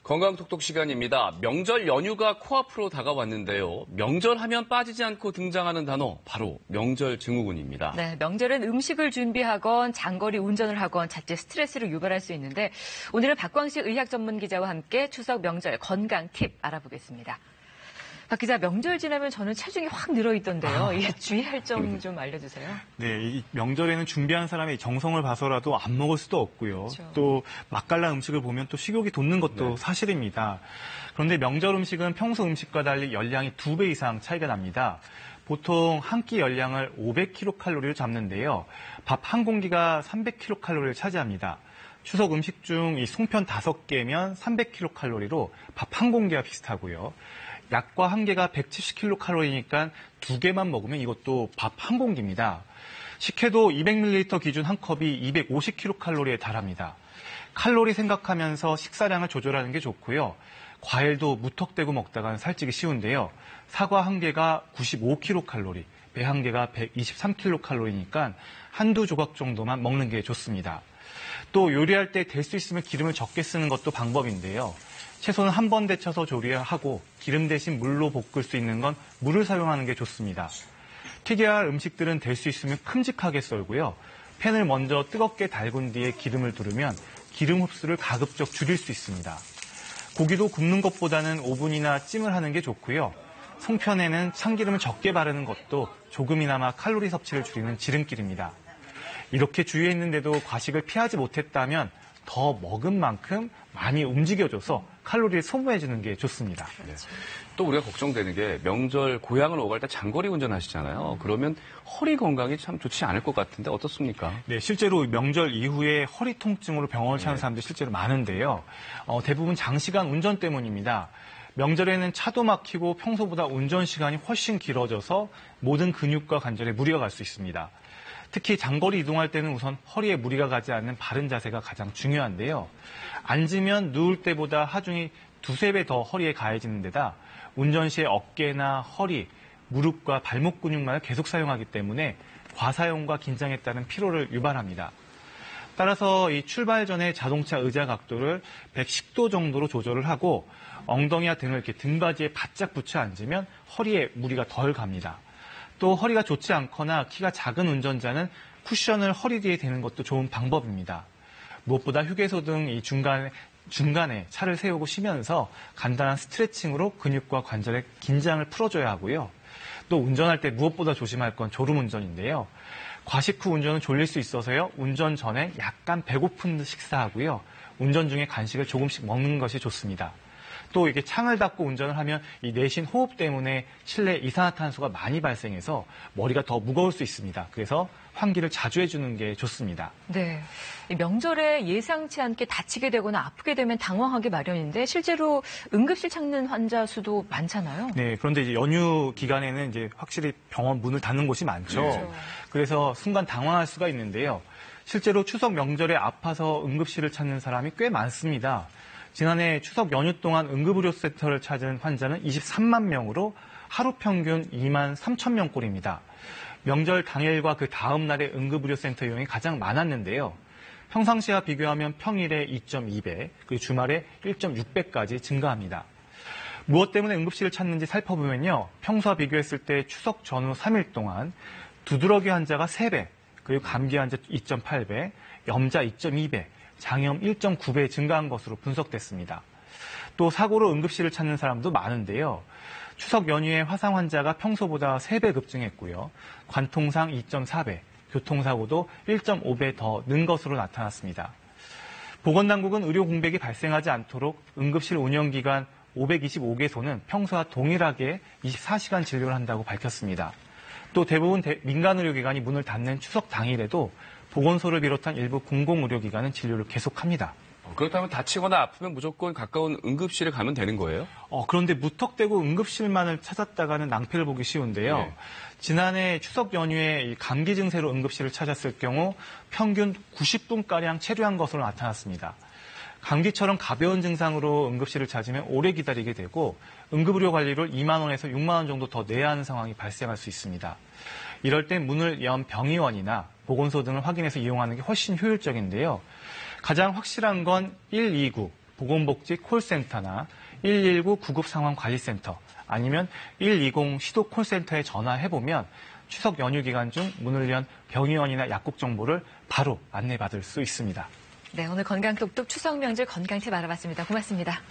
건강톡톡 시간입니다. 명절 연휴가 코앞으로 다가왔는데요. 명절하면 빠지지 않고 등장하는 단어 바로 명절 증후군입니다. 네, 명절엔 음식을 준비하건 장거리 운전을 하건 자칫 스트레스를 유발할 수 있는데 오늘은 박광식 의학 전문 기자와 함께 추석 명절 건강 팁 알아보겠습니다. 박 기자, 명절 지나면 저는 체중이 확 늘어있던데요. 이게 주의할 점 좀 알려주세요. 네, 이 명절에는 준비한 사람의 정성을 봐서라도 안 먹을 수도 없고요. 그렇죠. 또 맛깔난 음식을 보면 또 식욕이 돋는 것도 사실입니다. 그런데 명절 음식은 평소 음식과 달리 열량이 2배 이상 차이가 납니다. 보통 한 끼 열량을 500kcal를 잡는데요. 밥 한 공기가 300kcal를 차지합니다. 추석 음식 중 이 송편 5개면 300kcal로 밥 한 공기와 비슷하고요. 약과 한 개가 170kcal니까 2개만 먹으면 이것도 밥 한 공기입니다. 식혜도 200ml 기준 한 컵이 250kcal에 달합니다. 칼로리 생각하면서 식사량을 조절하는 게 좋고요. 과일도 무턱대고 먹다가는 살찌기 쉬운데요. 사과 한 개가 95kcal, 배 한 개가 123kcal니까 한두 조각 정도만 먹는 게 좋습니다. 또 요리할 때 될 수 있으면 기름을 적게 쓰는 것도 방법인데요. 채소는 한 번 데쳐서 조리하고 기름 대신 물로 볶을 수 있는 건 물을 사용하는 게 좋습니다. 튀겨야 할 음식들은 될 수 있으면 큼직하게 썰고요. 팬을 먼저 뜨겁게 달군 뒤에 기름을 두르면 기름 흡수를 가급적 줄일 수 있습니다. 고기도 굽는 것보다는 오븐이나 찜을 하는 게 좋고요. 송편에는 참기름을 적게 바르는 것도 조금이나마 칼로리 섭취를 줄이는 지름길입니다. 이렇게 주의했는데도 과식을 피하지 못했다면 더 먹은 만큼 많이 움직여줘서 칼로리를 소모해주는 게 좋습니다. 네. 또 우리가 걱정되는 게 명절 고향을 오갈 때 장거리 운전하시잖아요. 그러면 허리 건강이 참 좋지 않을 것 같은데 어떻습니까? 네, 실제로 명절 이후에 허리 통증으로 병원을 찾는 사람들이 실제로 많은데요. 대부분 장시간 운전 때문입니다. 명절에는 차도 막히고 평소보다 운전 시간이 훨씬 길어져서 모든 근육과 관절에 무리가 갈 수 있습니다. 특히 장거리 이동할 때는 우선 허리에 무리가 가지 않는 바른 자세가 가장 중요한데요. 앉으면 누울 때보다 하중이 2~3배 더 허리에 가해지는 데다 운전 시에 어깨나 허리, 무릎과 발목 근육만을 계속 사용하기 때문에 과사용과 긴장에 따른 피로를 유발합니다. 따라서 이 출발 전에 자동차 의자 각도를 110도 정도로 조절을 하고 엉덩이와 등을 이렇게 등받이에 바짝 붙여 앉으면 허리에 무리가 덜 갑니다. 또 허리가 좋지 않거나 키가 작은 운전자는 쿠션을 허리 뒤에 대는 것도 좋은 방법입니다. 무엇보다 휴게소 등 이 중간에 차를 세우고 쉬면서 간단한 스트레칭으로 근육과 관절의 긴장을 풀어줘야 하고요. 또 운전할 때 무엇보다 조심할 건 졸음운전인데요. 과식 후 운전은 졸릴 수 있어서요. 운전 전에 약간 배고픈 듯 식사하고요. 운전 중에 간식을 조금씩 먹는 것이 좋습니다. 또 이게 창을 닫고 운전을 하면 이 내신 호흡 때문에 실내 이산화탄소가 많이 발생해서 머리가 더 무거울 수 있습니다. 그래서 환기를 자주 해주는 게 좋습니다. 네, 명절에 예상치 않게 다치게 되거나 아프게 되면 당황하기 마련인데 실제로 응급실 찾는 환자 수도 많잖아요. 네, 그런데 이제 연휴 기간에는 이제 확실히 병원 문을 닫는 곳이 많죠. 그렇죠. 그래서 순간 당황할 수가 있는데요. 실제로 추석 명절에 아파서 응급실을 찾는 사람이 꽤 많습니다. 지난해 추석 연휴 동안 응급의료센터를 찾은 환자는 23만 명으로 하루 평균 2만 3천 명꼴입니다. 명절 당일과 그 다음 날의 응급의료센터 이용이 가장 많았는데요. 평상시와 비교하면 평일에 2.2배, 그리고 주말에 1.6배까지 증가합니다. 무엇 때문에 응급실을 찾는지 살펴보면요. 평소와 비교했을 때 추석 전후 3일 동안 두드러기 환자가 3배, 그리고 감기 환자 2.8배, 염자 2.2배, 장염 1.9배 증가한 것으로 분석됐습니다. 또 사고로 응급실을 찾는 사람도 많은데요. 추석 연휴에 화상 환자가 평소보다 3배 급증했고요. 관통상 2.4배, 교통사고도 1.5배 더 는 것으로 나타났습니다. 보건당국은 의료 공백이 발생하지 않도록 응급실 운영기간 525개소는 평소와 동일하게 24시간 진료를 한다고 밝혔습니다. 또 대부분 민간의료기관이 문을 닫는 추석 당일에도 보건소를 비롯한 일부 공공의료기관은 진료를 계속합니다. 그렇다면 다치거나 아프면 무조건 가까운 응급실에 가면 되는 거예요? 그런데 무턱대고 응급실만을 찾았다가는 낭패를 보기 쉬운데요. 네. 지난해 추석 연휴에 감기 증세로 응급실을 찾았을 경우 평균 90분가량 체류한 것으로 나타났습니다. 감기처럼 가벼운 증상으로 응급실을 찾으면 오래 기다리게 되고 응급의료 관리를 2만 원에서 6만 원 정도 더 내야 하는 상황이 발생할 수 있습니다. 이럴 때 문을 연 병의원이나 보건소 등을 확인해서 이용하는 게 훨씬 효율적인데요. 가장 확실한 건 129, 보건복지 콜센터나 119 구급상황관리센터 아니면 120 시도 콜센터에 전화해보면 추석 연휴 기간 중 문을 연 병의원이나 약국 정보를 바로 안내받을 수 있습니다. 네, 오늘 건강똑똑 추석 명절 건강 팁 알아봤습니다. 고맙습니다.